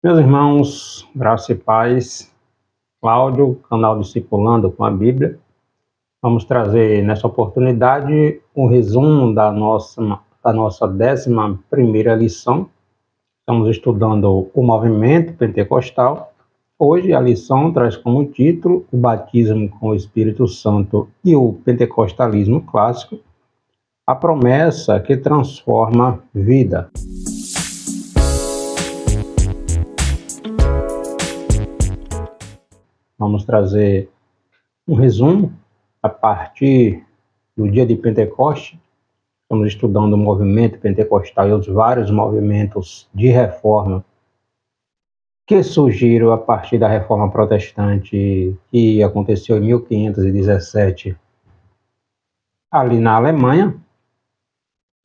Meus irmãos, graça e paz, Cláudio, canal Discipulando com a Bíblia. Vamos trazer nessa oportunidade um resumo da nossa 11ª lição. Estamos estudando o movimento pentecostal. Hoje a lição traz como título o batismo com o Espírito Santo e o pentecostalismo clássico, a promessa que transforma vida. Vamos trazer um resumo a partir do dia de Pentecoste. Estamos estudando o movimento pentecostal e os vários movimentos de reforma que surgiram a partir da reforma protestante que aconteceu em 1517 ali na Alemanha.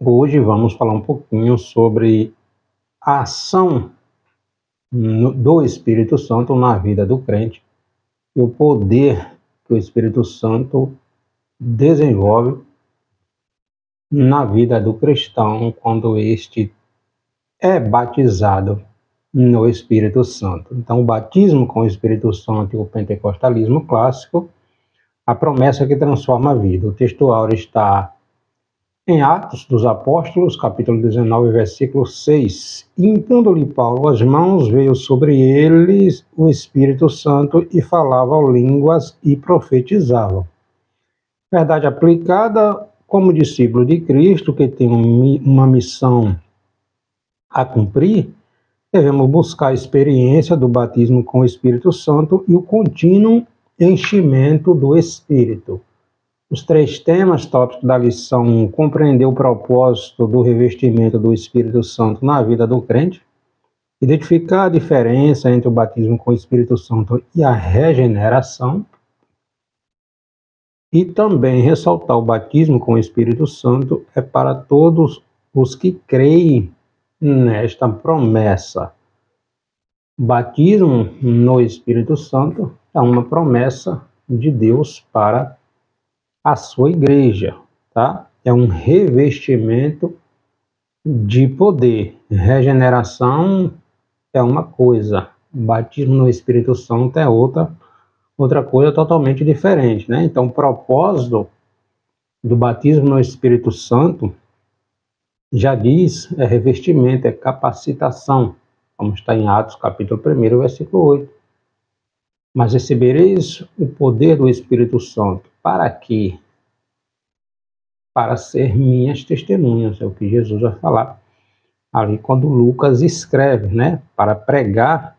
Hoje vamos falar um pouquinho sobre a ação do Espírito Santo na vida do crente e o poder que o Espírito Santo desenvolve na vida do cristão quando este é batizado no Espírito Santo. Então, o batismo com o Espírito Santo e o pentecostalismo clássico, a promessa que transforma a vida. O texto áureo está em Atos dos Apóstolos, capítulo 19, versículo 6. Impondo-lhe Paulo as mãos, veio sobre eles o Espírito Santo e falavam línguas e profetizavam. Verdade aplicada como discípulo de Cristo, que tem uma missão a cumprir, devemos buscar a experiência do batismo com o Espírito Santo e o contínuo enchimento do Espírito. Os 3 temas tópicos da lição: compreender o propósito do revestimento do Espírito Santo na vida do crente, identificar a diferença entre o batismo com o Espírito Santo e a regeneração, e também ressaltar o batismo com o Espírito Santo é para todos os que creem nesta promessa. O batismo no Espírito Santo é uma promessa de Deus para a sua igreja, tá? É um revestimento de poder. Regeneração é uma coisa, o batismo no Espírito Santo é outra coisa totalmente diferente, né? Então, o propósito do batismo no Espírito Santo, já diz, é revestimento, é capacitação. Vamos estar em Atos, capítulo 1, versículo 8. Mas recebereis o poder do Espírito Santo. Para quê? Para ser minhas testemunhas, é o que Jesus vai falar ali quando Lucas escreve, né? Para pregar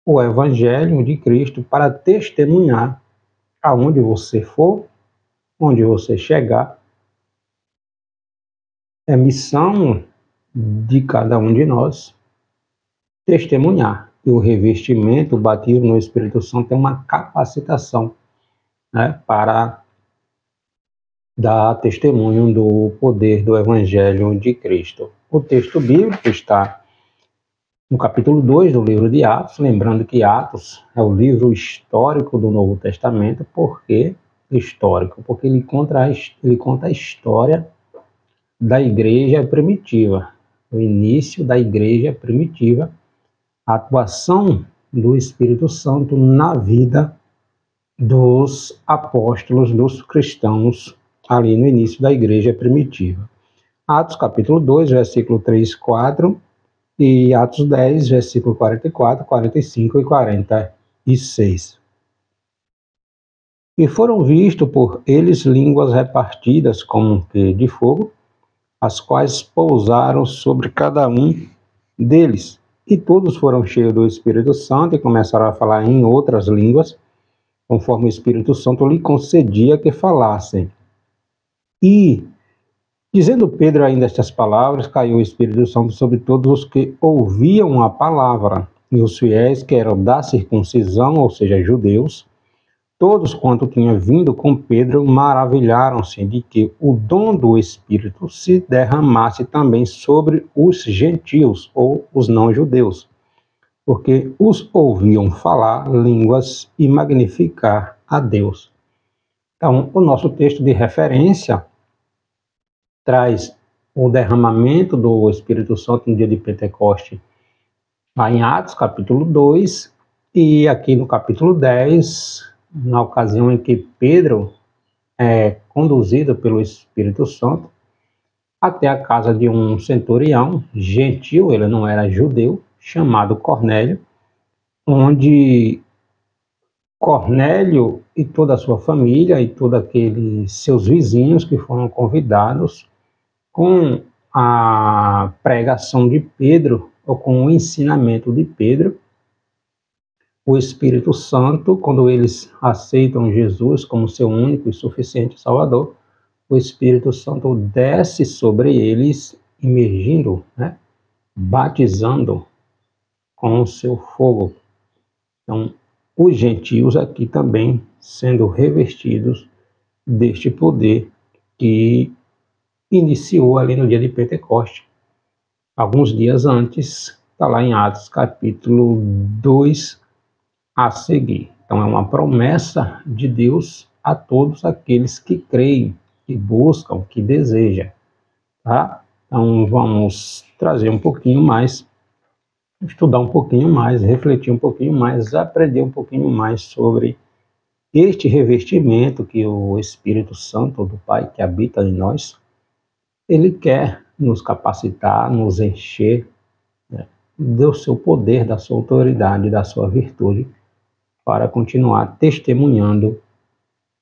o Evangelho de Cristo, para testemunhar aonde você for, onde você chegar. É missão de cada um de nós testemunhar. E o revestimento, o batismo no Espírito Santo é uma capacitação, né, para dar testemunho do poder do Evangelho de Cristo. O texto bíblico está no capítulo 2 do livro de Atos, lembrando que Atos é o livro histórico do Novo Testamento. Por que histórico? Porque ele conta a história da igreja primitiva, o início da igreja primitiva, a atuação do Espírito Santo na vida dos apóstolos, dos cristãos, ali no início da igreja primitiva. Atos capítulo 2, versículo 3, 4, e Atos 10, versículo 44, 45 e 46. E foram vistos por eles línguas repartidas como que de fogo, as quais pousaram sobre cada um deles. E todos foram cheios do Espírito Santo e começaram a falar em outras línguas, conforme o Espírito Santo lhe concedia que falassem. E, dizendo Pedro ainda estas palavras, caiu o Espírito Santo sobre todos os que ouviam a palavra. E os fiéis, que eram da circuncisão, ou seja, judeus, todos quanto tinham vindo com Pedro, maravilharam-se de que o dom do Espírito se derramasse também sobre os gentios, ou os não-judeus, porque os ouviam falar línguas e magnificar a Deus. Então, o nosso texto de referência traz o derramamento do Espírito Santo no dia de Pentecoste lá em Atos, capítulo 2, e aqui no capítulo 10, na ocasião em que Pedro é conduzido pelo Espírito Santo até a casa de um centurião gentil, ele não era judeu, chamado Cornélio, onde Cornélio e toda a sua família e todos aqueles seus vizinhos que foram convidados com a pregação de Pedro, ou com o ensinamento de Pedro, o Espírito Santo, quando eles aceitam Jesus como seu único e suficiente Salvador, o Espírito Santo desce sobre eles, imergindo, batizando com o seu fogo. Então, os gentios aqui também sendo revestidos deste poder que iniciou ali no dia de Pentecoste. Alguns dias antes, está lá em Atos capítulo 2 a seguir. Então é uma promessa de Deus a todos aqueles que creem, que buscam, que desejam. Tá? Então vamos trazer um pouquinho mais, estudar um pouquinho mais, refletir um pouquinho mais, aprender um pouquinho mais sobre este revestimento que o Espírito Santo do Pai que habita em nós, ele quer nos capacitar, nos encher, do seu poder, da sua autoridade, da sua virtude, para continuar testemunhando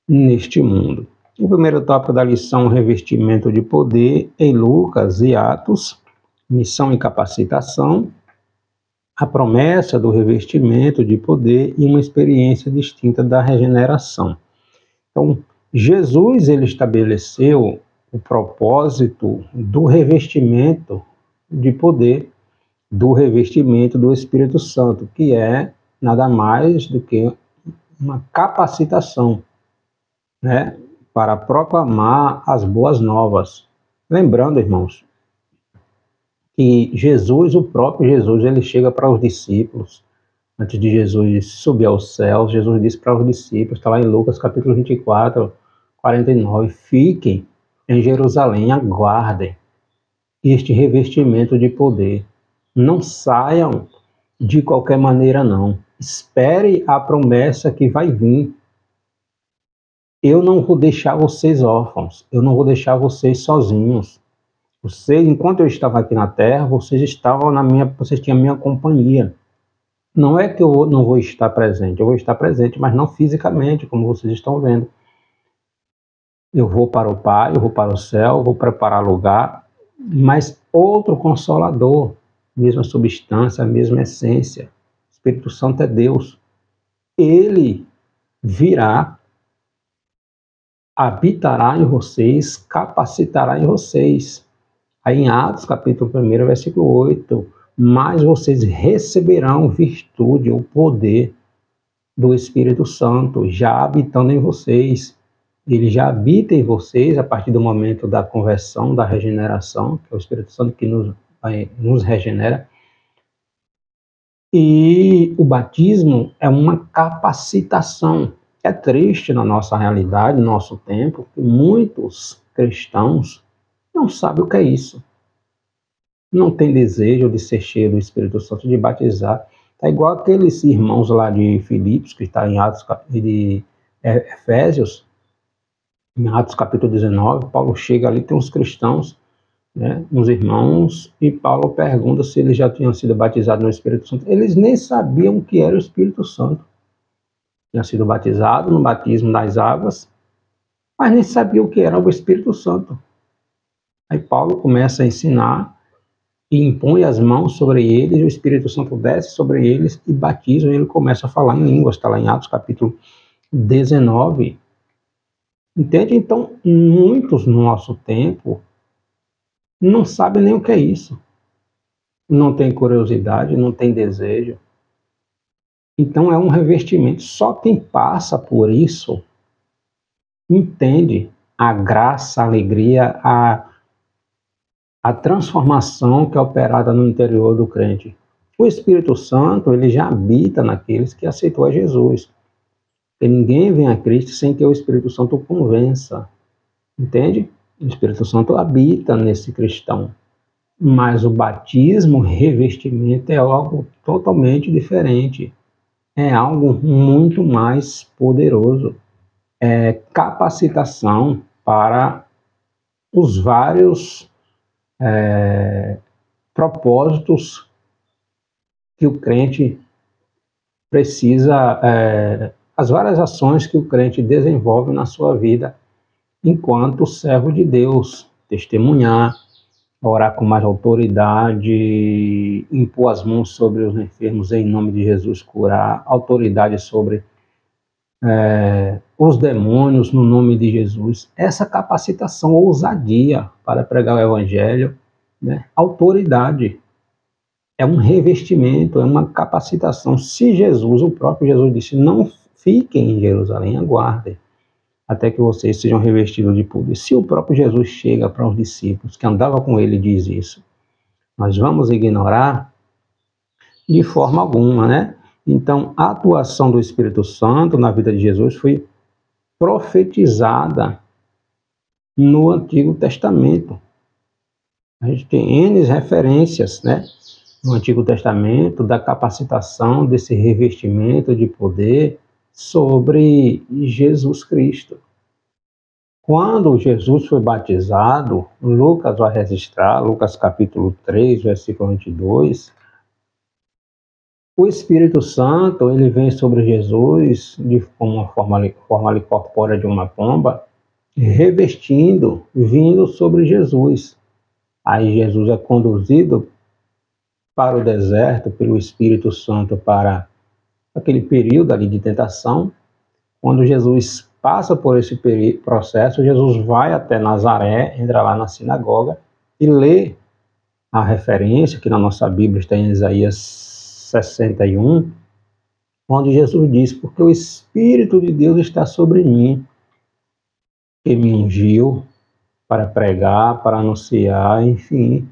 neste mundo. O primeiro tópico da lição, revestimento de poder, em Lucas e Atos, missão e capacitação, a promessa do revestimento de poder e uma experiência distinta da regeneração. Então, Jesus ele estabeleceu o propósito do revestimento de poder, do revestimento do Espírito Santo, que é nada mais do que uma capacitação, para proclamar as boas novas. Lembrando, irmãos, que Jesus, o próprio Jesus, ele chega para os discípulos, antes de Jesus subir aos céus, Jesus disse para os discípulos, está lá em Lucas capítulo 24, 49, fiquem em Jerusalém, aguardem este revestimento de poder. Não saiam de qualquer maneira, não. Espere a promessa que vai vir. Eu não vou deixar vocês órfãos, eu não vou deixar vocês sozinhos. Vocês, enquanto eu estava aqui na terra, vocês tinham a minha companhia. Não é que eu não vou estar presente, eu vou estar presente, mas não fisicamente, como vocês estão vendo. Eu vou para o Pai, eu vou para o céu, vou preparar lugar, mas outro Consolador, mesma substância, a mesma essência. O Espírito Santo é Deus. Ele virá, habitará em vocês, capacitará em vocês. Aí em Atos, capítulo 1, versículo 8, mas vocês receberão virtude ou poder do Espírito Santo, já habitando em vocês. Ele já habita em vocês a partir do momento da conversão, da regeneração, que é o Espírito Santo que nos regenera. E o batismo é uma capacitação. É triste na nossa realidade, no nosso tempo, que muitos cristãos não sabem o que é isso. Não tem desejo de ser cheio do Espírito Santo, de batizar. É igual aqueles irmãos lá de Filipos, que está em Atos de Efésios, em Atos capítulo 19, Paulo chega ali, tem uns cristãos, uns irmãos, e Paulo pergunta se eles já tinham sido batizados no Espírito Santo. Eles nem sabiam o que era o Espírito Santo. Tinham sido batizados no batismo das águas, mas nem sabiam o que era o Espírito Santo. Aí Paulo começa a ensinar e impõe as mãos sobre eles, e o Espírito Santo desce sobre eles e batiza, e ele começa a falar em línguas, está lá em Atos capítulo 19. Entende? Então, muitos no nosso tempo não sabem nem o que é isso. Não tem curiosidade, não tem desejo. Então, é um revestimento. Só quem passa por isso entende a graça, a alegria, a transformação que é operada no interior do crente. O Espírito Santo, ele já habita naqueles que aceitou a Jesus. Porque ninguém vem a Cristo sem que o Espírito Santo o convença. Entende? O Espírito Santo habita nesse cristão. Mas o batismo, revestimento, é algo totalmente diferente. É algo muito mais poderoso. É capacitação para os vários propósitos que o crente precisa, as várias ações que o crente desenvolve na sua vida enquanto servo de Deus, testemunhar, orar com mais autoridade, impor as mãos sobre os enfermos em nome de Jesus, curar, autoridade sobre os demônios no nome de Jesus. Essa capacitação, ousadia para pregar o evangelho, né? Autoridade, é um revestimento, é uma capacitação. Se Jesus, o próprio Jesus disse, não fiquem em Jerusalém, aguardem até que vocês sejam revestidos de poder. Se o próprio Jesus chega para os discípulos que andavam com ele e diz isso, nós vamos ignorar de forma alguma, né? Então, a atuação do Espírito Santo na vida de Jesus foi profetizada no Antigo Testamento. A gente tem N referências, né? No Antigo Testamento, da capacitação desse revestimento de poder sobre Jesus Cristo. Quando Jesus foi batizado, Lucas vai registrar, Lucas capítulo 3, versículo 22, o Espírito Santo, ele vem sobre Jesus de uma forma corpórea de uma pomba, revestindo, vindo sobre Jesus. Aí Jesus é conduzido para o deserto pelo Espírito Santo para aquele período ali de tentação. Quando Jesus passa por esse processo, Jesus vai até Nazaré, entra lá na sinagoga e lê a referência, que na nossa Bíblia está em Isaías 61, onde Jesus diz, porque o Espírito de Deus está sobre mim, que me ungiu para pregar, para anunciar, enfim.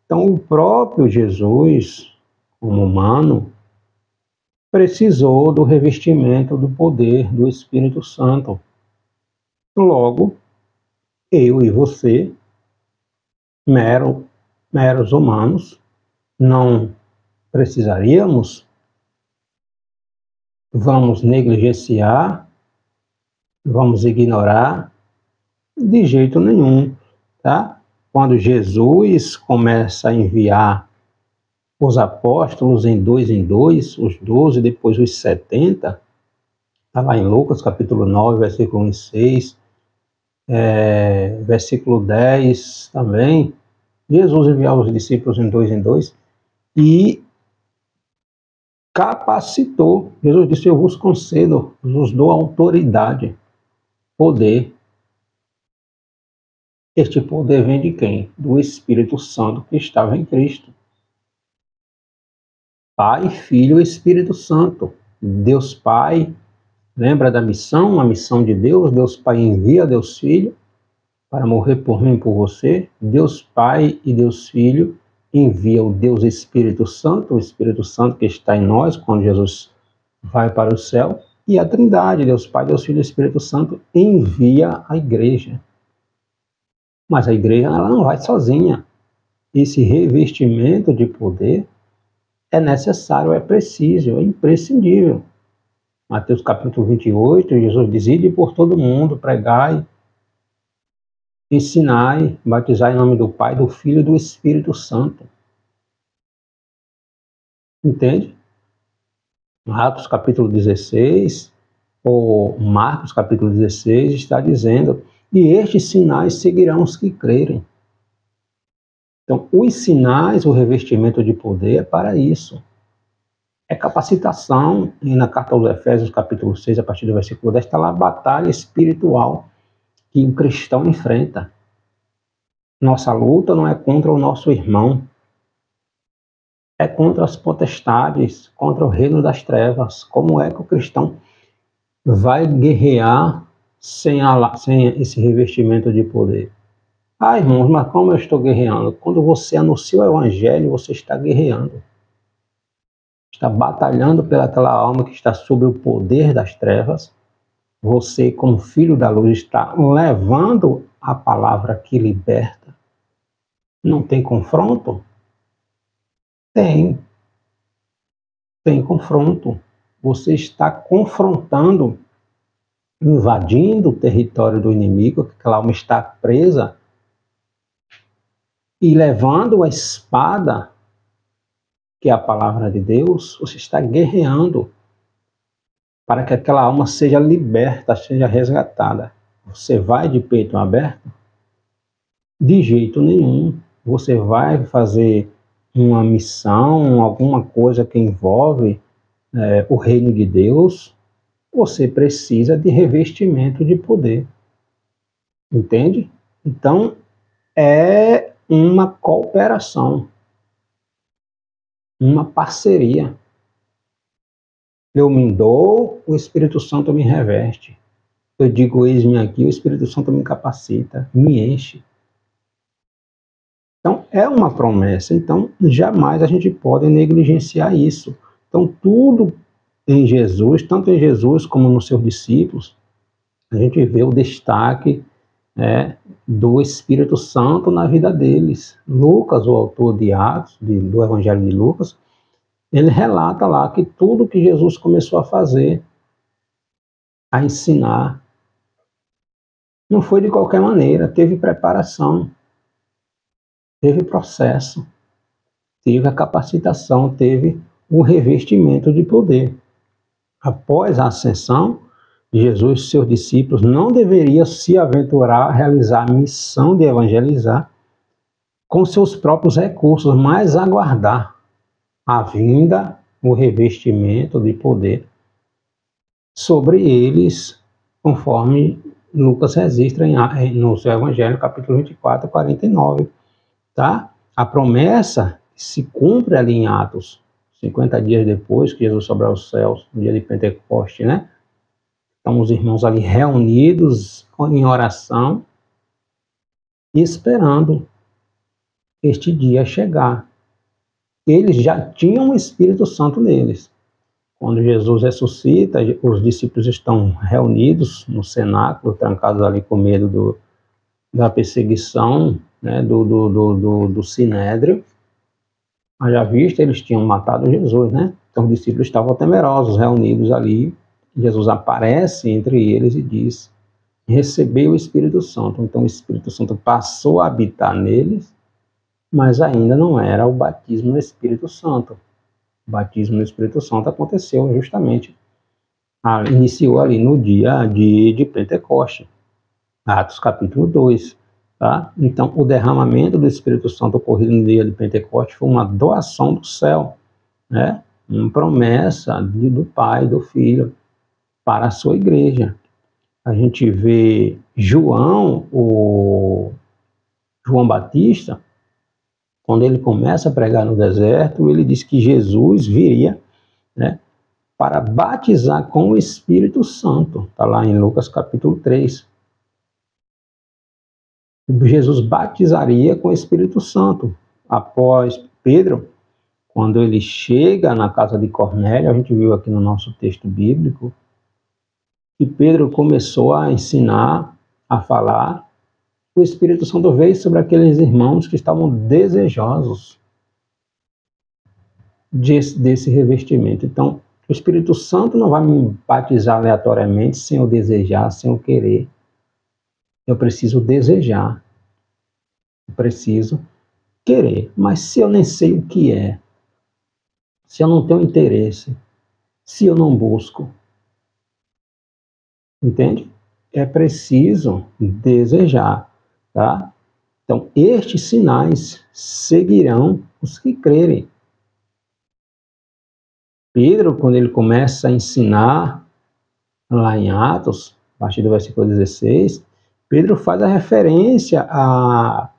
Então, o próprio Jesus, como humano, precisou do revestimento do poder do Espírito Santo. Logo, eu e você, meros humanos, não precisaríamos, vamos negligenciar, vamos ignorar, de jeito nenhum, tá? Quando Jesus começa a enviar os apóstolos em dois, os 12, depois os 70, está lá em Lucas capítulo 9, versículo 1 e 6, versículo 10 também, Jesus enviava os discípulos em dois, e capacitou. Jesus disse, eu vos concedo, vos dou autoridade, poder. Este poder vem de quem? Do Espírito Santo que estava em Cristo. Pai, Filho e Espírito Santo. Deus Pai, lembra da missão, a missão de Deus? Deus Pai envia Deus Filho para morrer por mim e por você. Deus Pai e Deus Filho envia o Deus Espírito Santo, o Espírito Santo que está em nós quando Jesus vai para o céu. E a Trindade, Deus Pai, Deus Filho e Espírito Santo, envia a igreja. Mas a igreja ela não vai sozinha. Esse revestimento de poder é necessário, é preciso, é imprescindível. Mateus capítulo 28, Jesus diz, ide por todo mundo, pregai, ensinai, batizai em nome do Pai, do Filho e do Espírito Santo. Entende? Atos capítulo 16, ou Marcos capítulo 16, está dizendo, e estes sinais seguirão os que crerem. Então, os sinais, o revestimento de poder é para isso. É capacitação, e na carta aos Efésios, capítulo 6, a partir do versículo 10, está lá a batalha espiritual que o cristão enfrenta. Nossa luta não é contra o nosso irmão, é contra as potestades, contra o reino das trevas. Como é que o cristão vai guerrear sem esse revestimento de poder? Ah, irmãos, mas como eu estou guerreando? Quando você anuncia o evangelho, você está guerreando. Está batalhando pelaquela alma que está sob o poder das trevas. Você, como filho da luz, está levando a palavra que liberta. Não tem confronto? Tem confronto. Você está confrontando, invadindo o território do inimigo, que aquela alma está presa, e levando a espada, que é a palavra de Deus, você está guerreando para que aquela alma seja liberta, seja resgatada. Você vai de peito aberto? De jeito nenhum. Você vai fazer uma missão, alguma coisa que envolve o reino de Deus, você precisa de revestimento de poder. Entende? Então, é uma cooperação, uma parceria. Eu me dou, o Espírito Santo me reveste. Eu digo, eis-me aqui, o Espírito Santo me capacita, me enche. Então, é uma promessa. Então, jamais a gente pode negligenciar isso. Então, tudo em Jesus, tanto em Jesus como nos seus discípulos, a gente vê o destaque do Espírito Santo na vida deles. Lucas, o autor de Atos, do Evangelho de Lucas, ele relata lá que tudo que Jesus começou a fazer, a ensinar, não foi de qualquer maneira, teve preparação, teve processo, teve a capacitação, teve o revestimento de poder. Após a ascensão de Jesus e seus discípulos, não deveriam se aventurar a realizar a missão de evangelizar com seus próprios recursos, mas aguardar a vinda, o revestimento de poder sobre eles, conforme Lucas registra no seu Evangelho, capítulo 24, 49. Tá? A promessa se cumpre ali em Atos, 50 dias depois que Jesus sobe aos céus, no dia de Pentecoste, né? Então, os irmãos ali reunidos em oração, esperando este dia chegar. Eles já tinham o Espírito Santo neles. Quando Jesus ressuscita, os discípulos estão reunidos no cenáculo, trancados ali com medo da perseguição, né, do Sinédrio. Haja vista, eles tinham matado Jesus, né? Então os discípulos estavam temerosos, reunidos ali. Jesus aparece entre eles e diz: recebeu o Espírito Santo. Então o Espírito Santo passou a habitar neles, mas ainda não era o batismo no Espírito Santo. O batismo no Espírito Santo aconteceu justamente, iniciou ali no dia de Pentecoste, Atos capítulo 2. Tá? Então, o derramamento do Espírito Santo ocorrido no dia de Pentecoste foi uma doação do céu, né? Uma promessa do Pai, do Filho, para a sua igreja. A gente vê João Batista, quando ele começa a pregar no deserto, ele diz que Jesus viria, né, para batizar com o Espírito Santo. Está lá em Lucas capítulo 3. Jesus batizaria com o Espírito Santo. Após Pedro, quando ele chega na casa de Cornélio, a gente viu aqui no nosso texto bíblico, que Pedro começou a ensinar, a falar, o Espírito Santo veio sobre aqueles irmãos que estavam desejosos desse revestimento. Então, o Espírito Santo não vai me batizar aleatoriamente, sem eu desejar, sem eu querer. Eu preciso desejar. Eu preciso querer. Mas se eu nem sei o que é, se eu não tenho interesse, se eu não busco, entende? É preciso desejar, tá? Então, estes sinais seguirão os que crerem. Pedro, quando ele começa a ensinar lá em Atos, a partir do versículo 16, Pedro faz a referência à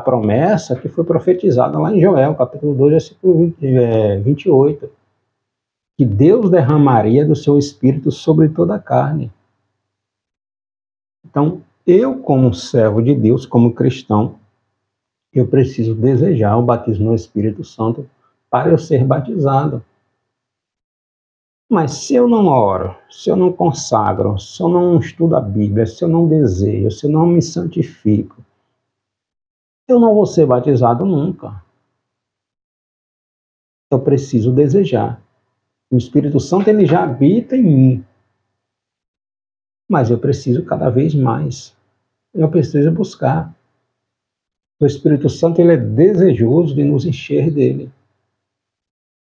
promessa que foi profetizada lá em Joel, capítulo 2, versículo 28, que Deus derramaria do seu Espírito sobre toda a carne. Então, eu, como servo de Deus, como cristão, eu preciso desejar o batismo no Espírito Santo para eu ser batizado. Mas se eu não oro, se eu não consagro, se eu não estudo a Bíblia, se eu não desejo, se eu não me santifico, eu não vou ser batizado nunca. Eu preciso desejar. O Espírito Santo ele já habita em mim, mas eu preciso cada vez mais. Eu preciso buscar. O Espírito Santo ele é desejoso de nos encher dele.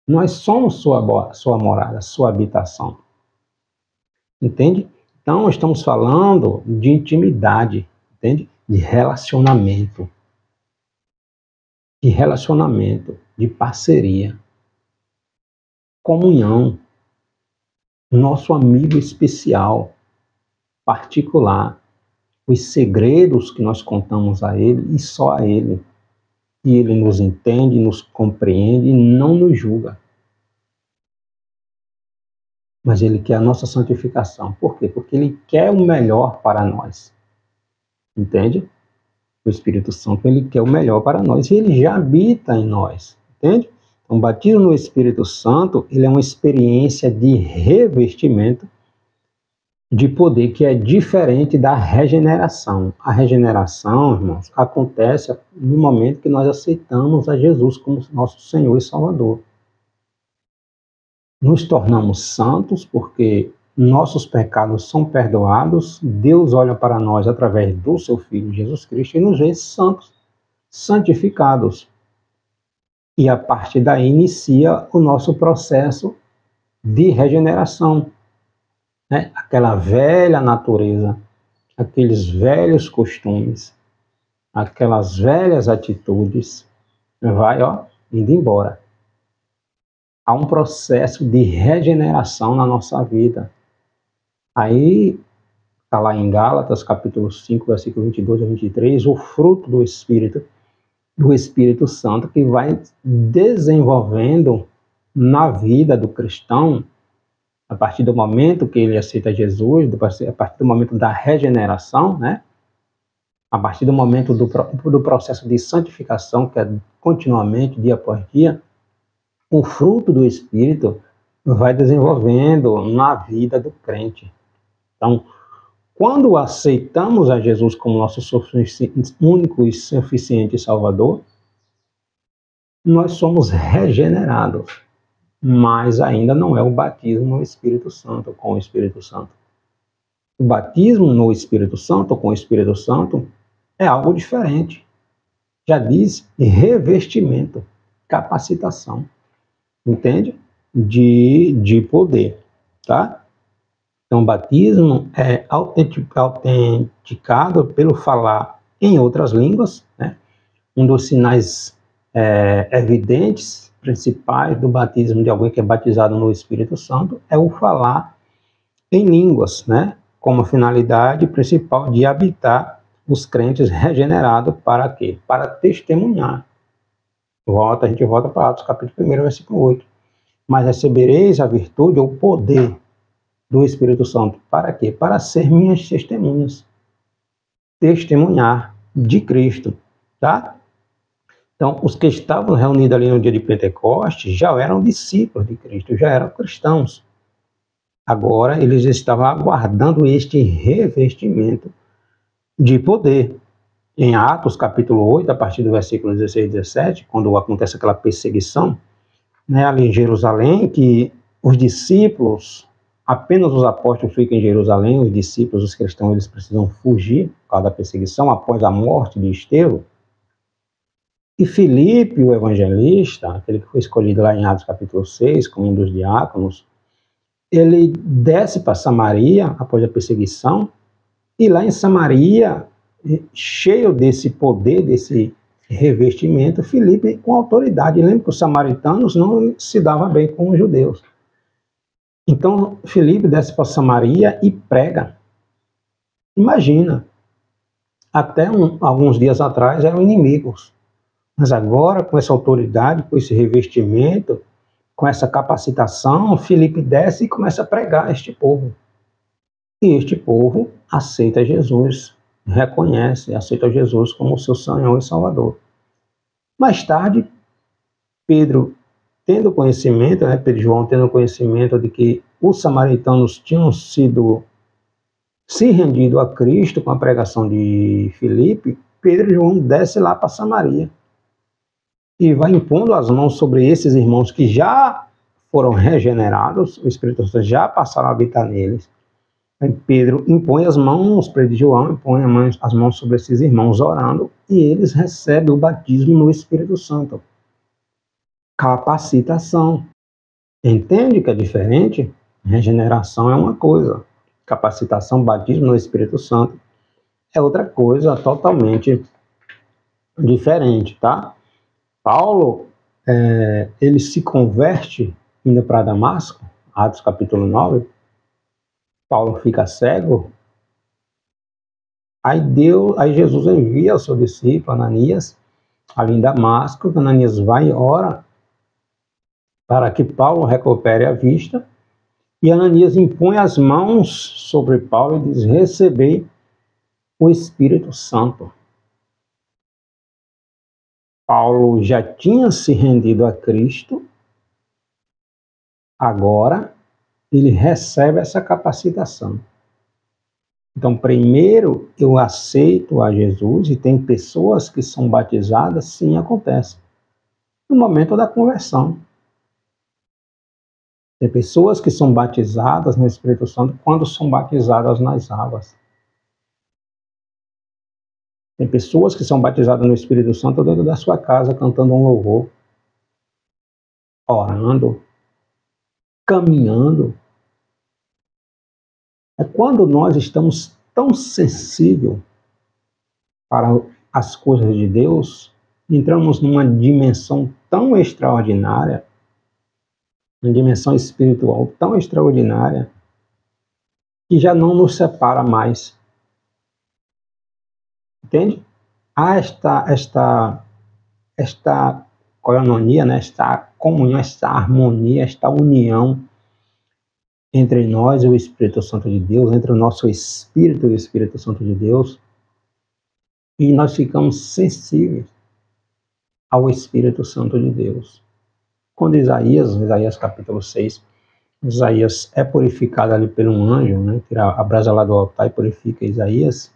Nós somos sua morada, sua habitação. Entende? Então, estamos falando de intimidade, entende? De relacionamento, de parceria, comunhão, nosso amigo especial, particular, os segredos que nós contamos a ele e só a ele. E ele nos entende, nos compreende e não nos julga. Mas ele quer a nossa santificação. Por quê? Porque ele quer o melhor para nós. Entende? O Espírito Santo, ele quer o melhor para nós e ele já habita em nós. Entende? Então, o batismo no Espírito Santo, ele é uma experiência de revestimento de poder que é diferente da regeneração. A regeneração, irmãos, acontece no momento que nós aceitamos a Jesus como nosso Senhor e Salvador. Nos tornamos santos porque nossos pecados são perdoados, Deus olha para nós através do seu Filho Jesus Cristo e nos vê santos, santificados. E a partir daí inicia o nosso processo de regeneração. Né? Aquela velha natureza, aqueles velhos costumes, aquelas velhas atitudes, vai indo embora. Há um processo de regeneração na nossa vida. Aí, está lá em Gálatas, capítulo 5, versículo 22 a 23, o fruto do Espírito Santo, que vai desenvolvendo na vida do cristão, a partir do momento que ele aceita Jesus, a partir do momento da regeneração, né? A partir do momento do processo de santificação, que é continuamente, dia após dia, o fruto do Espírito vai desenvolvendo na vida do crente. Então, quando aceitamos a Jesus como nosso único e suficiente Salvador, nós somos regenerados, mas ainda não é o batismo no Espírito Santo, com o Espírito Santo. O batismo no Espírito Santo, com o Espírito Santo, é algo diferente. Já diz revestimento, capacitação. Entende? De poder, tá? Então, o batismo é autenticado pelo falar em outras línguas, né? Um dos sinais evidentes, principais do batismo de alguém que é batizado no Espírito Santo é o falar em línguas, né? Como finalidade principal de habitar os crentes regenerados para quê? Para testemunhar. A gente volta para Atos capítulo 1, versículo 8. Mas recebereis a virtude ou o poder do Espírito Santo. Para quê? Para ser minhas testemunhas. Testemunhar de Cristo. Tá? Então, os que estavam reunidos ali no dia de Pentecostes já eram discípulos de Cristo, já eram cristãos. Agora, eles estavam aguardando este revestimento de poder. Em Atos, capítulo 8, a partir do versículo 16 e 17, quando acontece aquela perseguição, né, ali em Jerusalém, que os discípulos, apenas os apóstolos ficam em Jerusalém, os discípulos, os cristãos, eles precisam fugir por causa da perseguição, após a morte de Estevão. E Filipe, o evangelista, aquele que foi escolhido lá em Atos, capítulo 6, como um dos diáconos, ele desce para Samaria, após a perseguição, e lá em Samaria, cheio desse poder, desse revestimento, Filipe com autoridade. Lembra que os samaritanos não se davam bem com os judeus. Então, Filipe desce para Samaria e prega. Imagina, até alguns dias atrás eram inimigos. Mas agora, com essa autoridade, com esse revestimento, com essa capacitação, Filipe desce e começa a pregar a este povo. E este povo aceita Jesus, reconhece, aceita Jesus como seu Senhor e Salvador. Mais tarde, Pedro, tendo conhecimento, Pedro e João tendo conhecimento de que os samaritanos tinham se rendido a Cristo com a pregação de Filipe, Pedro e João descem lá para Samaria e vai impondo as mãos sobre esses irmãos que já foram regenerados, o Espírito Santo já passaram a habitar neles. Aí Pedro impõe as mãos, Pedro e João impõem as mãos sobre esses irmãos orando e eles recebem o batismo no Espírito Santo. Capacitação. Entende que é diferente? Regeneração é uma coisa, capacitação, batismo no Espírito Santo é outra coisa totalmente diferente, tá? Paulo, ele se converte indo para Damasco, Atos capítulo 9, Paulo fica cego, aí Jesus envia o seu discípulo, Ananias, ali em Damasco, Ananias vai e ora para que Paulo recupere a vista, e Ananias impõe as mãos sobre Paulo e diz, recebei o Espírito Santo. Paulo já tinha se rendido a Cristo, agora ele recebe essa capacitação. Então, primeiro eu aceito a Jesus, e tem pessoas que são batizadas, sim, acontece, no momento da conversão. Tem pessoas que são batizadas no Espírito Santo quando são batizadas nas águas. Tem pessoas que são batizadas no Espírito Santo dentro da sua casa, cantando um louvor, orando, caminhando. É quando nós estamos tão sensíveis para as coisas de Deus, entramos numa dimensão tão extraordinária, uma dimensão espiritual tão extraordinária, que já não nos separa mais. Entende? Há esta coinonia, né? Esta comunhão, esta harmonia, esta união entre nós e o Espírito Santo de Deus, entre o nosso Espírito e o Espírito Santo de Deus, e nós ficamos sensíveis ao Espírito Santo de Deus. Quando Isaías capítulo 6, Isaías é purificado ali por um anjo, né? Tira a brasa lá do altar e purifica Isaías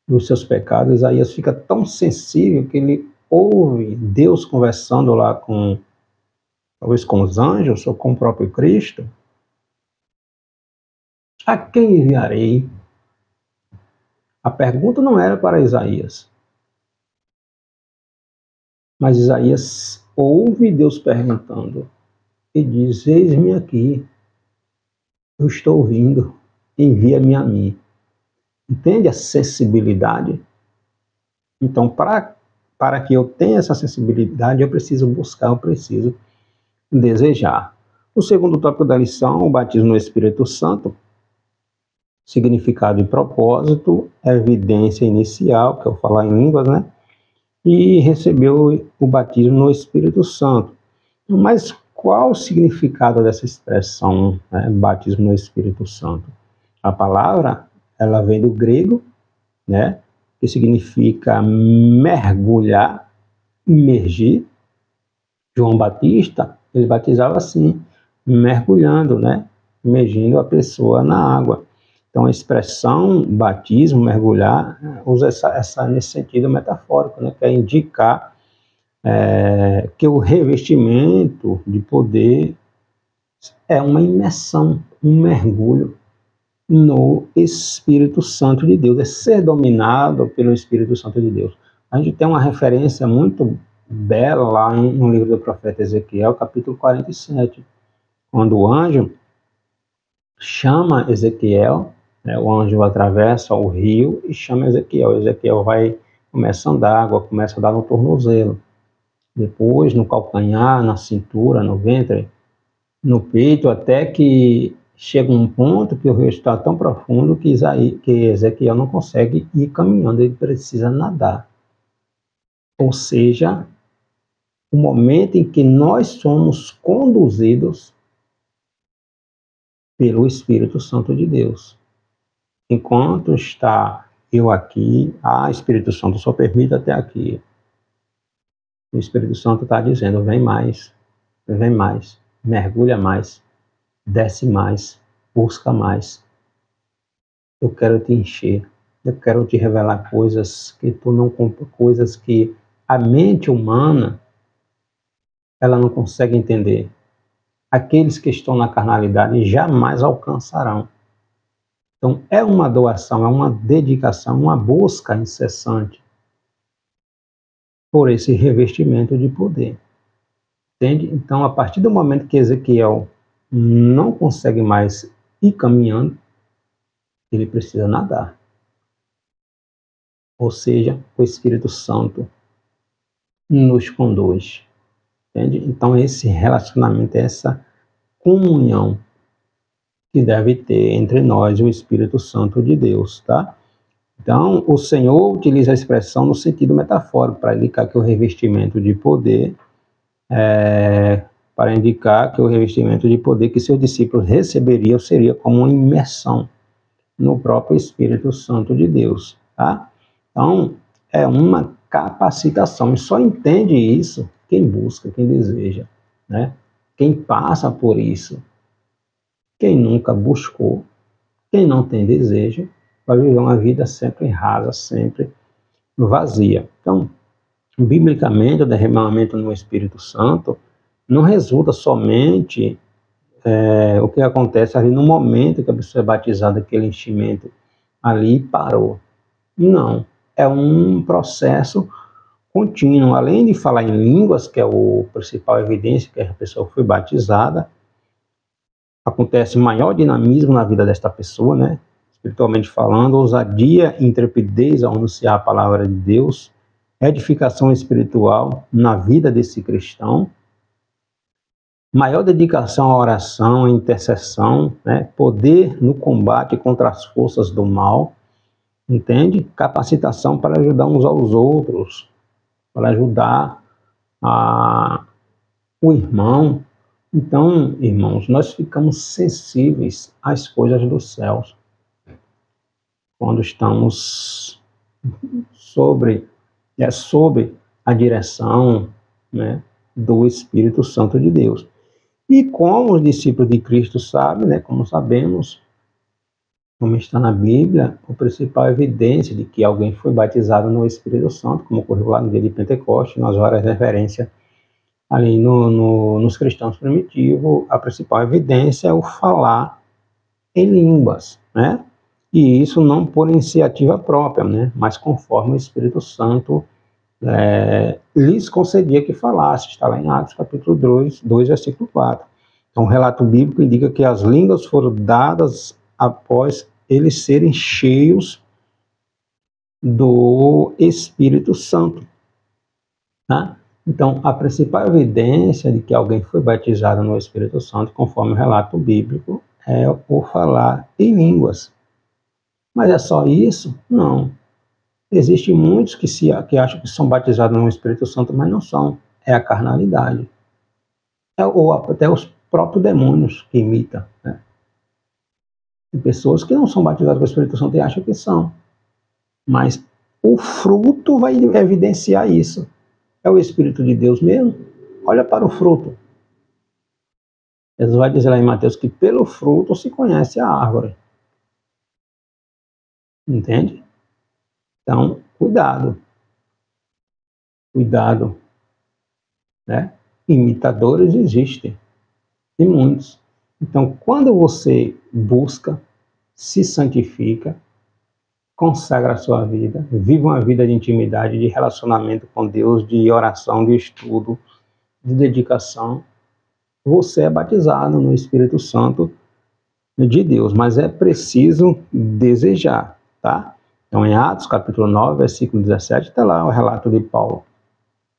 dos seus pecados. Isaías fica tão sensível que ele ouve Deus conversando lá talvez com os anjos ou com o próprio Cristo. A quem enviarei? A pergunta não era para Isaías. Mas Isaías ouve Deus perguntando e diz, eis-me aqui, eu estou vindo, envia-me a mim. Entende a sensibilidade? Então, para que eu tenha essa sensibilidade, eu preciso buscar, eu preciso desejar. O segundo tópico da lição, o batismo no Espírito Santo, significado e propósito, evidência inicial, que eu falar em línguas, né? E recebeu o batismo no Espírito Santo. Mas qual o significado dessa expressão, né, batismo no Espírito Santo? A palavra, ela vem do grego, né, que significa mergulhar, imergir. João Batista, ele batizava assim, mergulhando, né, imergindo a pessoa na água. Então, a expressão batismo, mergulhar, usa nesse sentido metafórico, né, que é indicar que o revestimento de poder é uma imersão, um mergulho no Espírito Santo de Deus, é ser dominado pelo Espírito Santo de Deus. A gente tem uma referência muito bela lá no livro do profeta Ezequiel, capítulo 47, quando o anjo chama Ezequiel, né, o anjo atravessa o rio e chama Ezequiel. Ezequiel vai, começa a andar, água começa a dar no tornozelo, depois no calcanhar, na cintura, no ventre, no peito, até que chega um ponto que o rio está tão profundo que Ezequiel não consegue ir caminhando, ele precisa nadar. Ou seja, o momento em que nós somos conduzidos pelo Espírito Santo de Deus. Enquanto está eu aqui, Espírito Santo só permite até aqui. O Espírito Santo está dizendo, vem mais, mergulha mais, desce mais, busca mais. Eu quero te encher, Eu quero te revelar coisas que tu não coisas que a mente humana ela não consegue entender. Aqueles que estão na carnalidade jamais alcançarão. Então, é uma doação, é uma dedicação, uma busca incessante por esse revestimento de poder. Entende? Então, a partir do momento que Ezequiel não consegue mais ir caminhando, ele precisa nadar. Ou seja, o Espírito Santo nos conduz. Entende? Então, esse relacionamento, essa comunhão que deve ter entre nós e o Espírito Santo de Deus, tá? Então, o Senhor utiliza a expressão no sentido metafórico, para indicar que o revestimento de poder que seus discípulos receberiam seria como uma imersão no próprio Espírito Santo de Deus, tá? Então, é uma capacitação, e só entende isso quem busca, quem deseja, né? Quem passa por isso. Quem nunca buscou, quem não tem desejo, vai viver uma vida sempre rasa, sempre vazia. Então, biblicamente, o derramamento no Espírito Santo não resulta somente o que acontece ali no momento que a pessoa é batizada, aquele enchimento ali parou. Não, é um processo contínuo. Além de falar em línguas, que é a principal evidência que a pessoa foi batizada, acontece maior dinamismo na vida desta pessoa, né? Espiritualmente falando, ousadia e intrepidez ao anunciar a palavra de Deus, edificação espiritual na vida desse cristão, maior dedicação à oração, à intercessão, né? Poder no combate contra as forças do mal, entende? Capacitação para ajudar uns aos outros, para ajudar o irmão. Então, irmãos, nós ficamos sensíveis às coisas dos céus quando estamos sob a direção, né, do Espírito Santo de Deus. E como os discípulos de Cristo sabem, né, como sabemos, como está na Bíblia, a principal evidência de que alguém foi batizado no Espírito Santo, como ocorreu lá no dia de Pentecostes, nas várias referências ali nos cristãos primitivos, a principal evidência é o falar em línguas, né? E isso não por iniciativa própria, né? Mas conforme o Espírito Santo lhes concedia que falasse. Está lá em Atos capítulo 2, versículo 4. Então, o relato bíblico indica que as línguas foram dadas após eles serem cheios do Espírito Santo, tá? Então, a principal evidência de que alguém foi batizado no Espírito Santo, conforme o relato bíblico, é o falar em línguas. Mas é só isso? Não. Existem muitos que acham que são batizados no Espírito Santo, mas não são. É a carnalidade. Ou até os próprios demônios que imitam, né? Tem pessoas que não são batizadas com o Espírito Santo e acham que são. Mas o fruto vai evidenciar isso. É o Espírito de Deus mesmo? Olha para o fruto. Jesus vai dizer lá em Mateus que pelo fruto se conhece a árvore. Entende? Então, cuidado. Cuidado. Né? Imitadores existem. E muitos. Então, quando você busca, se santifica, consagra a sua vida, vive uma vida de intimidade, de relacionamento com Deus, de oração, de estudo, de dedicação, você é batizado no Espírito Santo de Deus, mas é preciso desejar, tá? Então, em Atos, capítulo 9, versículo 17, está lá o relato de Paulo,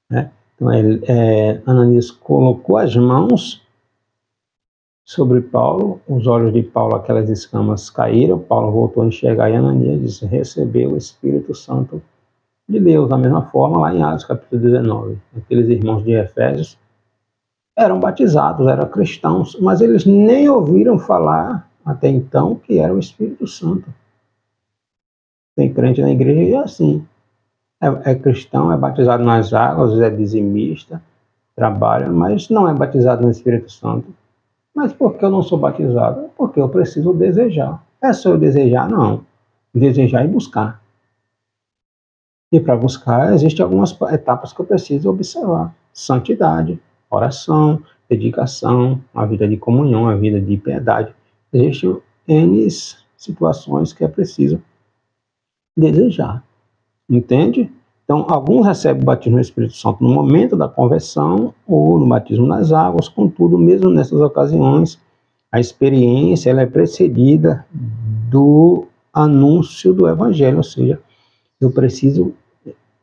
né? Então, Ananias colocou as mãos sobre Paulo, os olhos de Paulo, aquelas escamas caíram, Paulo voltou a enxergar e Ananias disse, recebeu o Espírito Santo de Deus. Da mesma forma, lá em Atos, capítulo 19, aqueles irmãos de Efésios eram batizados, eram cristãos, mas eles nem ouviram falar até então que era o Espírito Santo. Tem crente na igreja e é assim. É cristão, é batizado nas águas, é dizimista, trabalha, mas não é batizado no Espírito Santo. Mas por que eu não sou batizado? Porque eu preciso desejar. É só eu desejar? Não. desejar e buscar. E para buscar, existem algumas etapas que eu preciso observar. Santidade, oração, dedicação, a vida de comunhão, a vida de piedade. Existem N situações que é preciso desejar. Entende? Então, alguns recebem o batismo no Espírito Santo no momento da conversão ou no batismo nas águas. Contudo, mesmo nessas ocasiões, a experiência ela é precedida do anúncio do Evangelho, ou seja, eu preciso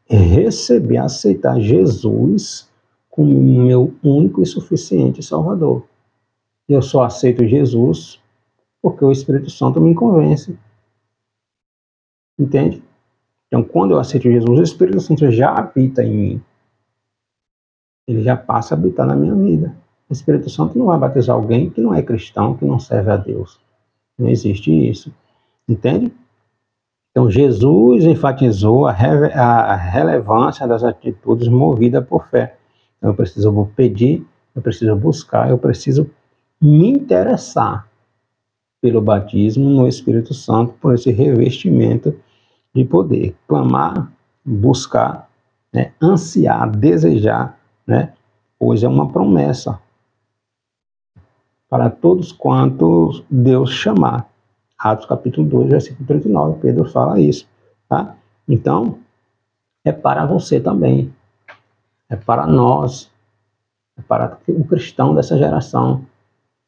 receber, aceitar Jesus como meu único e suficiente Salvador. Eu só aceito Jesus porque o Espírito Santo me convence. Entende? Então, quando eu aceito Jesus, o Espírito Santo já habita em mim. Ele já passa a habitar na minha vida. O Espírito Santo não vai batizar alguém que não é cristão, que não serve a Deus. Não existe isso. Entende? Então, Jesus enfatizou a relevância das atitudes movidas por fé. Então, eu preciso pedir, eu preciso buscar, eu preciso me interessar pelo batismo no Espírito Santo, por esse revestimento de poder. Clamar, buscar, né, ansiar, desejar, né, pois é uma promessa para todos quantos Deus chamar. Atos capítulo 2, versículo 39, Pedro fala isso. Tá? Então, é para você também. É para nós. É para o cristão dessa geração.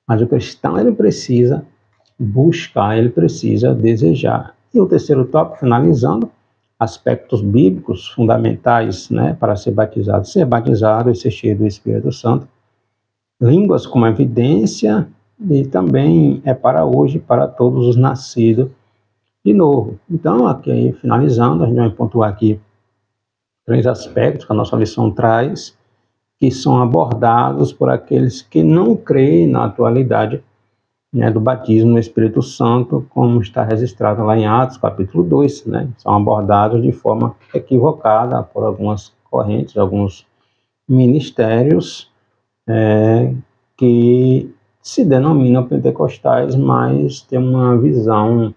Mas o cristão, ele precisa buscar, ele precisa desejar. E o terceiro tópico, finalizando, aspectos bíblicos fundamentais, né, para ser batizado. Ser batizado e ser cheio do Espírito Santo. Línguas como evidência e também é para hoje, para todos os nascidos de novo. Então, aqui finalizando, a gente vai pontuar aqui 3 aspectos que a nossa lição traz, que são abordados por aqueles que não creem na atualidade, né, do batismo no Espírito Santo, como está registrado lá em Atos, capítulo 2, né, são abordados de forma equivocada por algumas correntes, alguns ministérios que se denominam pentecostais, mas têm uma visão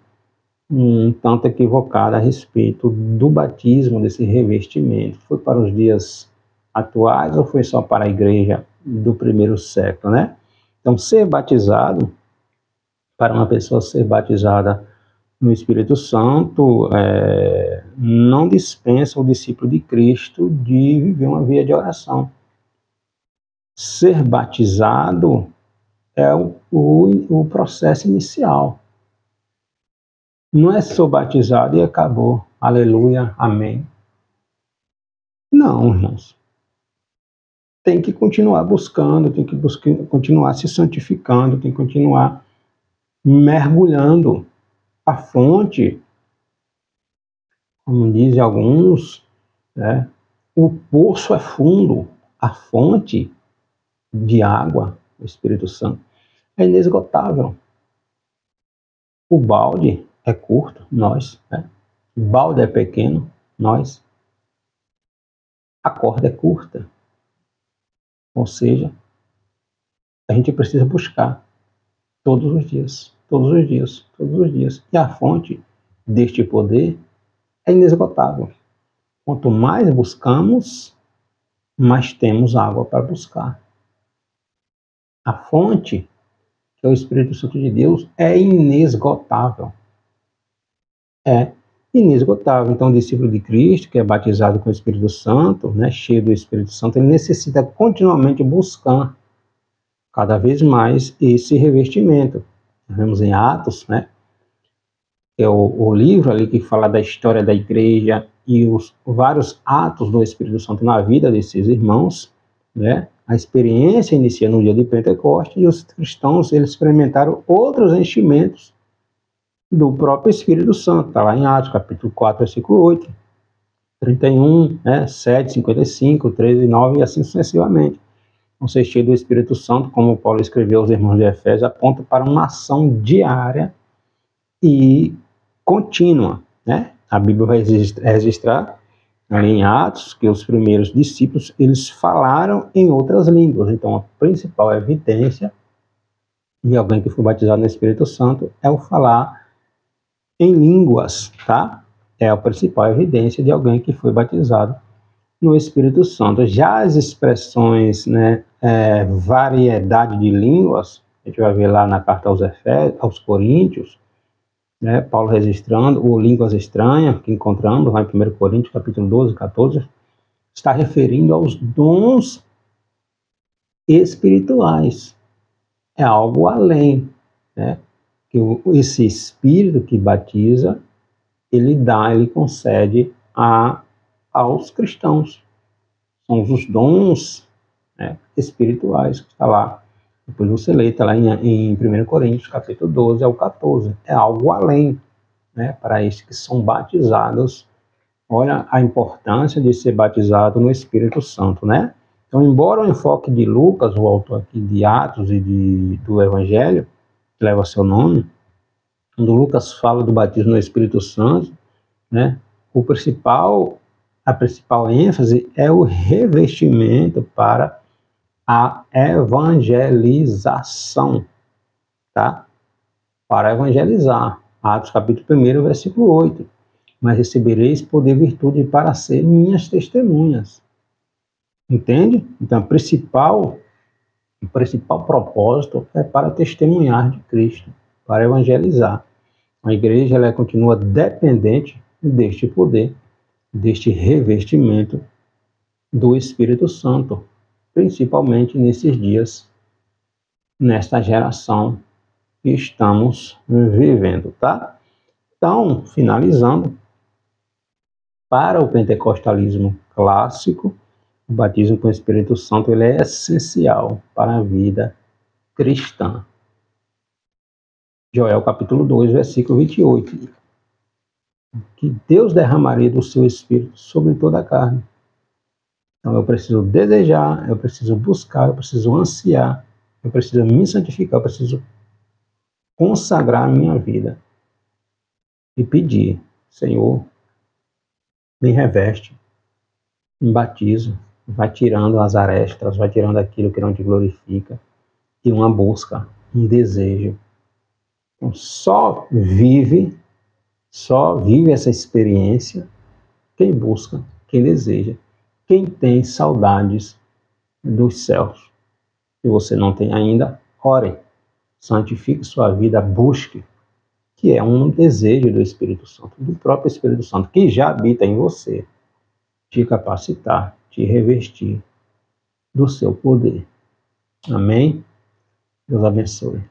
um tanto equivocada a respeito do batismo, desse revestimento. Foi para os dias atuais ou foi só para a igreja do primeiro século, né? Então, ser batizado, para uma pessoa ser batizada no Espírito Santo, não dispensa o discípulo de Cristo de viver uma vida de oração. Ser batizado é o processo inicial. Não é só batizado e acabou. Aleluia, amém. Não, irmãos. Tem que continuar buscando, tem que continuar se santificando, tem que continuar mergulhando. A fonte, como dizem alguns, né, o poço é fundo, a fonte de água, o Espírito Santo, é inesgotável. O balde é curto, nós, né? O balde é pequeno, nós. A corda é curta. Ou seja, a gente precisa buscar todos os dias, todos os dias, todos os dias. E a fonte deste poder é inesgotável. Quanto mais buscamos, mais temos água para buscar. A fonte, que é o Espírito Santo de Deus, é inesgotável. É inesgotável. Então, o discípulo de Cristo, que é batizado com o Espírito Santo, né, cheio do Espírito Santo, ele necessita continuamente buscar cada vez mais esse revestimento. Nós vemos em Atos, né, que é o livro ali que fala da história da igreja e os vários atos do Espírito Santo na vida desses irmãos, né? A experiência inicia no dia de Pentecostes e os cristãos eles experimentaram outros enchimentos do próprio Espírito Santo. Está lá em Atos, capítulo 4, versículo 8, 31, 7, 55, 13, 9 e assim sucessivamente. Então, ser cheio do Espírito Santo, como Paulo escreveu aos irmãos de Efésios, aponta para uma ação diária e contínua, né? A Bíblia vai registrar ali em Atos que os primeiros discípulos eles falaram em outras línguas. Então, a principal evidência de alguém que foi batizado no Espírito Santo é o falar em línguas, tá? É a principal evidência de alguém que foi batizado no Espírito Santo. Já as expressões, né, variedade de línguas, a gente vai ver lá na carta aos Coríntios, né, Paulo registrando, ou línguas estranhas, que encontramos lá em 1 Coríntios, capítulo 12, 14, está referindo aos dons espirituais. É algo além, né? Que esse Espírito que batiza, ele concede aos cristãos. São os dons, né, espirituais que está lá. Depois você lê, está lá em 1 Coríntios, capítulo 12 ao 14. É algo além, né, para esses que são batizados. Olha a importância de ser batizado no Espírito Santo, né? Então, embora o enfoque de Lucas, o autor aqui de Atos e do Evangelho, que leva seu nome, quando Lucas fala do batismo no Espírito Santo, né, a principal ênfase é o revestimento para a evangelização, tá? Para evangelizar. Atos capítulo 1, versículo 8. Mas recebereis poder e virtude para ser minhas testemunhas. Entende? Então, o principal propósito é para testemunhar de Cristo, para evangelizar. A igreja ela continua dependente deste poder, deste revestimento do Espírito Santo, principalmente nesses dias, nesta geração que estamos vivendo, tá? Então, finalizando, para o pentecostalismo clássico, o batismo com o Espírito Santo ele é essencial para a vida cristã. Joel capítulo 2, versículo 28. Que Deus derramaria do seu Espírito sobre toda a carne. Então eu preciso desejar, eu preciso buscar, eu preciso ansiar, eu preciso me santificar, eu preciso consagrar a minha vida e pedir, Senhor, me reveste, me batiza, vai tirando as arestas, vai tirando aquilo que não te glorifica, e uma busca, um desejo. Então, só vive essa experiência quem busca, quem deseja, quem tem saudades dos céus. Se você não tem ainda, ore, santifique sua vida, busque, que é um desejo do Espírito Santo, do próprio Espírito Santo, que já habita em você, te capacitar, te revestir do seu poder. Amém? Deus abençoe.